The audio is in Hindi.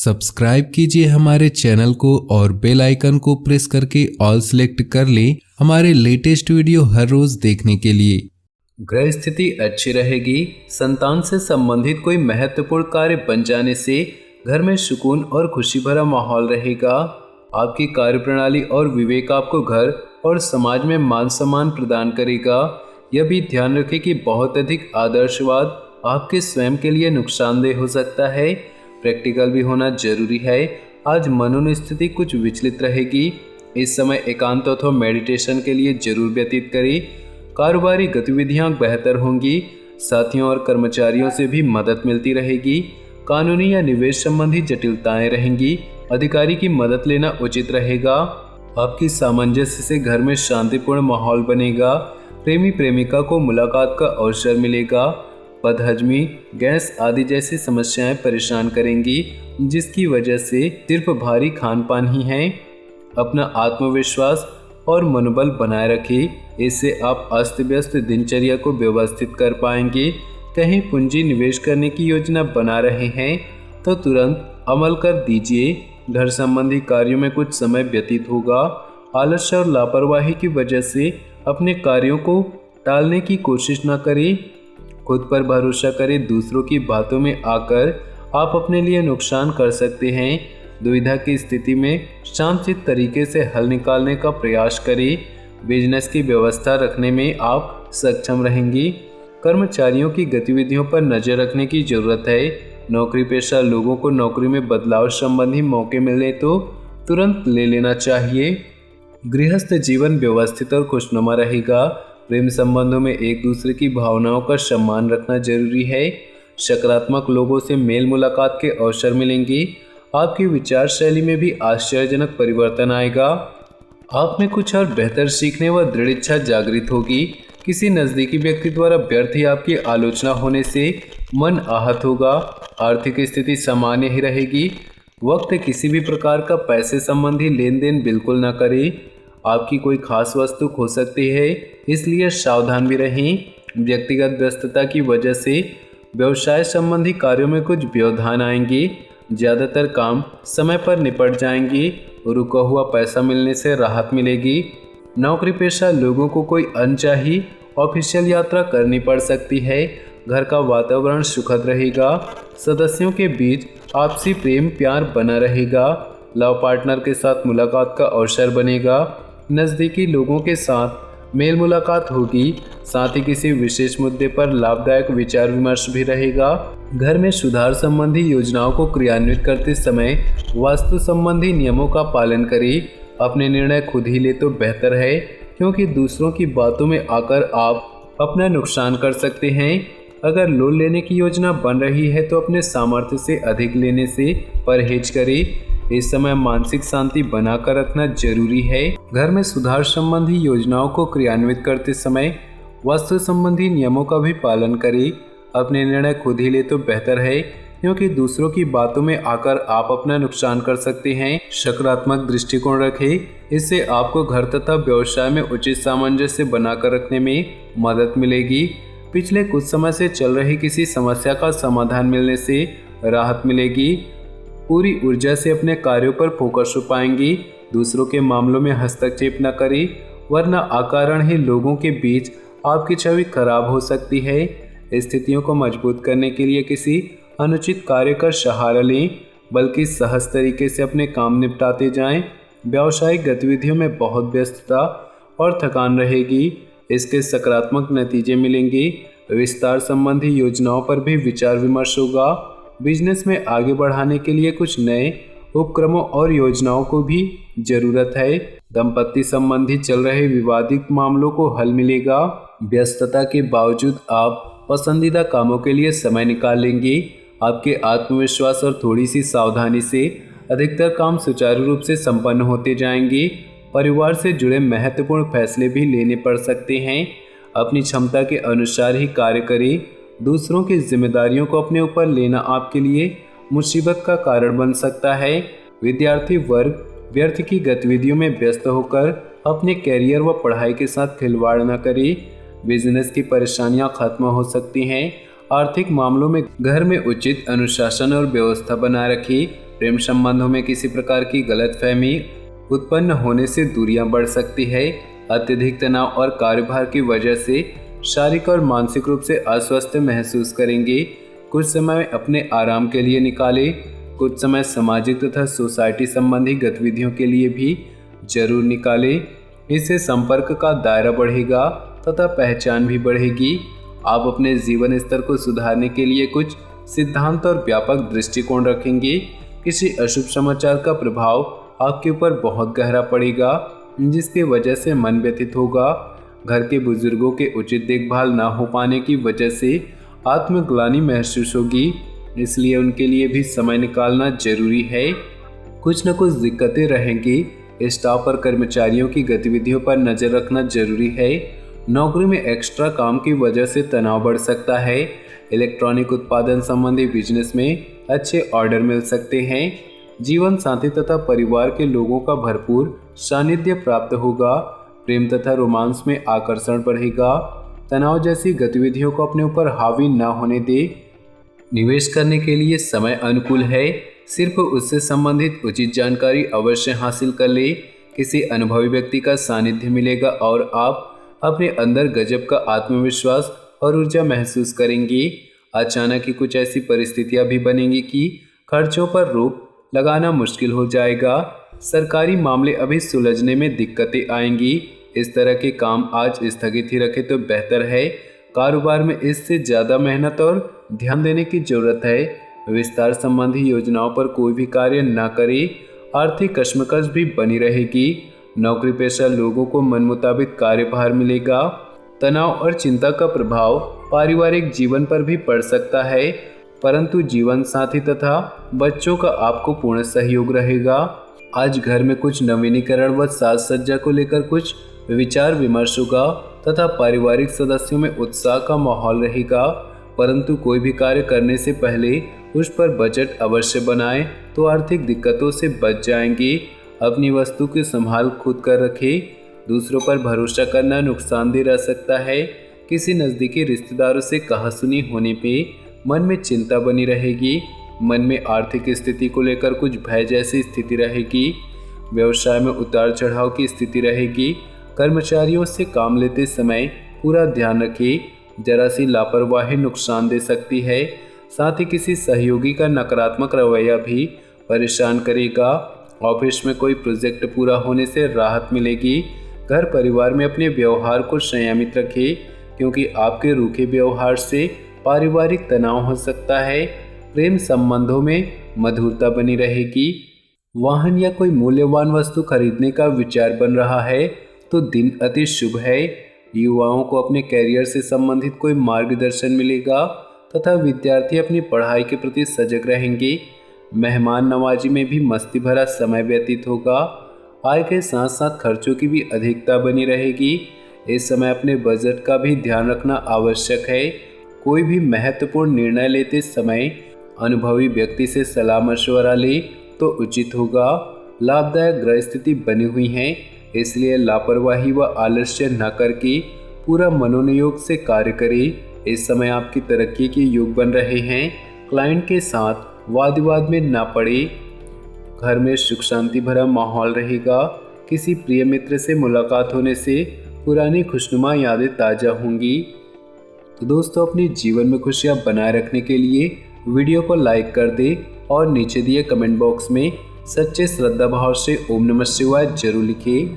सब्सक्राइब कीजिए हमारे चैनल को और बेल आइकन को प्रेस करके ऑल सेलेक्ट कर लें हमारे लेटेस्ट वीडियो हर रोज देखने के लिए। ग्रह स्थिति अच्छी रहेगी। संतान से संबंधित कोई महत्वपूर्ण कार्य बन जाने से घर में सुकून और खुशी भरा माहौल रहेगा। आपकी कार्यप्रणाली और विवेक आपको घर और समाज में मान सम्मान प्रदान करेगा। यह भी ध्यान रखें कि बहुत अधिक आदर्शवाद आपके स्वयं के लिए नुकसानदेह हो सकता है। प्रैक्टिकल भी होना जरूरी है। आज मनोस्थिति कुछ विचलित रहेगी। इस समय एकांत अथवा मेडिटेशन के लिए जरूर व्यतीत करें। कारोबारी गतिविधियां बेहतर होंगी। साथियों और कर्मचारियों से भी मदद मिलती रहेगी। कानूनी या निवेश संबंधी जटिलताएं रहेंगी। अधिकारी की मदद लेना उचित रहेगा। आपकी सामंजस्य से घर में शांतिपूर्ण माहौल बनेगा। प्रेमी प्रेमिका को मुलाकात का अवसर मिलेगा। बदहजमी, गैस आदि जैसी समस्याएं परेशान करेंगी, जिसकी वजह से सिर्फ भारी खान पान ही है। अपना आत्मविश्वास और मनोबल बनाए रखें। इससे आप अस्त व्यस्त दिनचर्या को व्यवस्थित कर पाएंगे। कहीं पूंजी निवेश करने की योजना बना रहे हैं तो तुरंत अमल कर दीजिए। घर संबंधी कार्यों में कुछ समय व्यतीत होगा। आलस्य और लापरवाही की वजह से अपने कार्यों को टालने की कोशिश न करें। खुद पर भरोसा करें। दूसरों की बातों में आकर आप अपने लिए नुकसान कर सकते हैं। दुविधा की स्थिति में शांतचित्त तरीके से हल निकालने का प्रयास करें। बिजनेस की व्यवस्था रखने में आप सक्षम रहेंगी। कर्मचारियों की गतिविधियों पर नजर रखने की जरूरत है। नौकरी पेशा लोगों को नौकरी में बदलाव संबंधी मौके मिले तो तुरंत ले लेना चाहिए। गृहस्थ जीवन व्यवस्थित और खुशनुमा रहेगा। प्रेम संबंधों में एक दूसरे की भावनाओं का सम्मान रखना जरूरी है। सकारात्मक लोगों से मेल मुलाकात के अवसर मिलेंगे। आपकी विचार शैली में भी आश्चर्यजनक परिवर्तन आएगा। आप में कुछ और बेहतर सीखने व दृढ़ इच्छा जागृत होगी। किसी नज़दीकी व्यक्ति द्वारा व्यर्थ ही आपकी आलोचना होने से मन आहत होगा। आर्थिक स्थिति सामान्य ही रहेगी। वक्त किसी भी प्रकार का पैसे संबंधी लेन देन बिल्कुल न करें। आपकी कोई खास वस्तु खो सकती है, इसलिए सावधान भी रहें। व्यक्तिगत व्यस्तता की वजह से व्यवसाय संबंधी कार्यों में कुछ व्यवधान आएंगे। ज़्यादातर काम समय पर निपट जाएंगे। रुका हुआ पैसा मिलने से राहत मिलेगी। नौकरी पेशा लोगों को कोई अनचाही ऑफिशियल यात्रा करनी पड़ सकती है। घर का वातावरण सुखद रहेगा। सदस्यों के बीच आपसी प्रेम प्यार बना रहेगा। लव पार्टनर के साथ मुलाकात का अवसर बनेगा। नज़दीकी लोगों के साथ मेल मुलाकात होगी। साथ ही किसी विशेष मुद्दे पर लाभदायक विचार विमर्श भी रहेगा। घर में सुधार संबंधी योजनाओं को क्रियान्वित करते समय वास्तु संबंधी नियमों का पालन करें। अपने निर्णय खुद ही ले तो बेहतर है, क्योंकि दूसरों की बातों में आकर आप अपना नुकसान कर सकते हैं। अगर लोन लेने की योजना बन रही है तो अपने सामर्थ्य से अधिक लेने से परहेज करें। इस समय मानसिक शांति बनाकर रखना जरूरी है। घर में सुधार संबंधी योजनाओं को क्रियान्वित करते समय वास्तु संबंधी नियमों का भी पालन करें। अपने निर्णय खुद ही ले तो बेहतर है, क्योंकि दूसरों की बातों में आकर आप अपना नुकसान कर सकते हैं। सकारात्मक दृष्टिकोण रखें। इससे आपको घर तथा व्यवसाय में उचित सामंजस्य बनाकर रखने में मदद मिलेगी। पिछले कुछ समय से चल रही किसी समस्या का समाधान मिलने से राहत मिलेगी। पूरी ऊर्जा से अपने कार्यों पर फोकस हो पाएंगी। दूसरों के मामलों में हस्तक्षेप न करें, वरना अकारण ही लोगों के बीच आपकी छवि खराब हो सकती है। स्थितियों को मजबूत करने के लिए किसी अनुचित कार्य का सहारा लें, बल्कि सहज तरीके से अपने काम निपटाते जाएं। व्यावसायिक गतिविधियों में बहुत व्यस्तता और थकान रहेगी। इसके सकारात्मक नतीजे मिलेंगे। विस्तार संबंधी योजनाओं पर भी विचार विमर्श होगा। बिजनेस में आगे बढ़ाने के लिए कुछ नए उपक्रमों और योजनाओं को भी जरूरत है। दंपत्ति संबंधी चल रहे विवादित मामलों को हल मिलेगा। व्यस्तता के बावजूद आप पसंदीदा कामों के लिए समय निकाल लेंगे। आपके आत्मविश्वास और थोड़ी सी सावधानी से अधिकतर काम सुचारू रूप से संपन्न होते जाएंगे। परिवार से जुड़े महत्वपूर्ण फैसले भी लेने पड़ सकते हैं। अपनी क्षमता के अनुसार ही कार्य करें। दूसरों की जिम्मेदारियों को अपने ऊपर लेना आपके लिए मुसीबत का कारण बन सकता है। विद्यार्थी वर्ग व्यर्थ की गतिविधियों में व्यस्त होकर अपने कैरियर व पढ़ाई के साथ खिलवाड़ न करें। बिजनेस की परेशानियां खत्म हो सकती हैं। आर्थिक मामलों में घर में उचित अनुशासन और व्यवस्था बनाए रखें। प्रेम संबंधों में किसी प्रकार की गलतफहमी उत्पन्न होने से दूरियां बढ़ सकती है। अत्यधिक तनाव और कार्यभार की वजह से शारीरिक और मानसिक रूप से अस्वस्थ महसूस करेंगे। कुछ समय अपने आराम के लिए निकालें। कुछ समय सामाजिक तथा सोसाइटी संबंधी गतिविधियों के लिए भी जरूर निकालें। इससे संपर्क का दायरा बढ़ेगा तथा पहचान भी बढ़ेगी। आप अपने जीवन स्तर को सुधारने के लिए कुछ सिद्धांत और व्यापक दृष्टिकोण रखेंगे। किसी अशुभ समाचार का प्रभाव आपके ऊपर बहुत गहरा पड़ेगा, जिसकी वजह से मन व्यथित होगा। घर के बुजुर्गों के उचित देखभाल न हो पाने की वजह से आत्मग्लानि महसूस होगी, इसलिए उनके लिए भी समय निकालना जरूरी है। कुछ न कुछ दिक्कतें रहेंगी। स्टाफ और कर्मचारियों की गतिविधियों पर नजर रखना जरूरी है। नौकरी में एक्स्ट्रा काम की वजह से तनाव बढ़ सकता है। इलेक्ट्रॉनिक उत्पादन संबंधी बिजनेस में अच्छे ऑर्डर मिल सकते हैं। जीवन साथी तथा परिवार के लोगों का भरपूर सानिध्य प्राप्त होगा। प्रेम तथा रोमांस में आकर्षण बढ़ेगा। तनाव जैसी गतिविधियों को अपने ऊपर हावी न होने दे। निवेश करने के लिए समय अनुकूल है। सिर्फ उससे संबंधित उचित जानकारी अवश्य हासिल कर ले। किसी अनुभवी व्यक्ति का सानिध्य मिलेगा और आप अपने अंदर गजब का आत्मविश्वास और ऊर्जा महसूस करेंगे। अचानक ही कुछ ऐसी परिस्थितियां भी बनेंगी कि खर्चों पर रोक लगाना मुश्किल हो जाएगा। सरकारी मामले अभी सुलझने में दिक्कतें आएंगी। इस तरह के काम आज स्थगित ही रखें तो बेहतर है। कारोबार में इससे ज़्यादा मेहनत और ध्यान देने की जरूरत है। विस्तार संबंधी योजनाओं पर कोई भी कार्य न करें। आर्थिक कश्मकश भी बनी रहेगी। नौकरी पेशा लोगों को मन मुताबिक कार्यभार मिलेगा। तनाव और चिंता का प्रभाव पारिवारिक जीवन पर भी पड़ सकता है, परंतु जीवन साथी तथा बच्चों का आपको पूर्ण सहयोग रहेगा। आज घर में कुछ नवीनीकरण व साज सज्जा को लेकर कुछ विचार विमर्श होगा तथा पारिवारिक सदस्यों में उत्साह का माहौल रहेगा, परंतु कोई भी कार्य करने से पहले उस पर बजट अवश्य बनाएं तो आर्थिक दिक्कतों से बच जाएंगे। अपनी वस्तु की संभाल खुद कर रखें। दूसरों पर भरोसा करना नुकसानदेह रह सकता है। किसी नज़दीकी रिश्तेदारों से कहासुनी होने पे मन में चिंता बनी रहेगी। मन में आर्थिक स्थिति को लेकर कुछ भय जैसी स्थिति रहेगी। व्यवसाय में उतार चढ़ाव की स्थिति रहेगी। कर्मचारियों से काम लेते समय पूरा ध्यान रखें। जरा सी लापरवाही नुकसान दे सकती है। साथ ही किसी सहयोगी का नकारात्मक रवैया भी परेशान करेगा। ऑफिस में कोई प्रोजेक्ट पूरा होने से राहत मिलेगी। घर परिवार में अपने व्यवहार को संयमित रखें, क्योंकि आपके रूखे व्यवहार से पारिवारिक तनाव हो सकता है। प्रेम संबंधों में मधुरता बनी रहेगी। वाहन या कोई मूल्यवान वस्तु खरीदने का विचार बन रहा है तो दिन अति शुभ है। युवाओं को अपने कैरियर से संबंधित कोई मार्गदर्शन मिलेगा तथा विद्यार्थी अपनी पढ़ाई के प्रति सजग रहेंगे। मेहमान नवाजी में भी मस्ती भरा समय व्यतीत होगा। आय के साथ साथ खर्चों की भी अधिकता बनी रहेगी। इस समय अपने बजट का भी ध्यान रखना आवश्यक है। कोई भी महत्वपूर्ण निर्णय लेते समय अनुभवी व्यक्ति से सलाह मशवरा ले तो उचित होगा। लाभदायक ग्रह स्थिति बनी हुई है, इसलिए लापरवाही व आलस्य न करके पूरा मनोनियोग से कार्य करें। इस समय आपकी तरक्की के योग बन रहे हैं। क्लाइंट के साथ वाद विवाद में न पड़े। घर में सुख शांति भरा माहौल रहेगा। किसी प्रिय मित्र से मुलाकात होने से पुरानी खुशनुमा यादें ताज़ा होंगी। तो दोस्तों, अपने जीवन में खुशियां बनाए रखने के लिए वीडियो को लाइक कर दें और नीचे दिए कमेंट बॉक्स में सच्चे श्रद्धा भाव से ओम नमः शिवाय जरूर लिखें।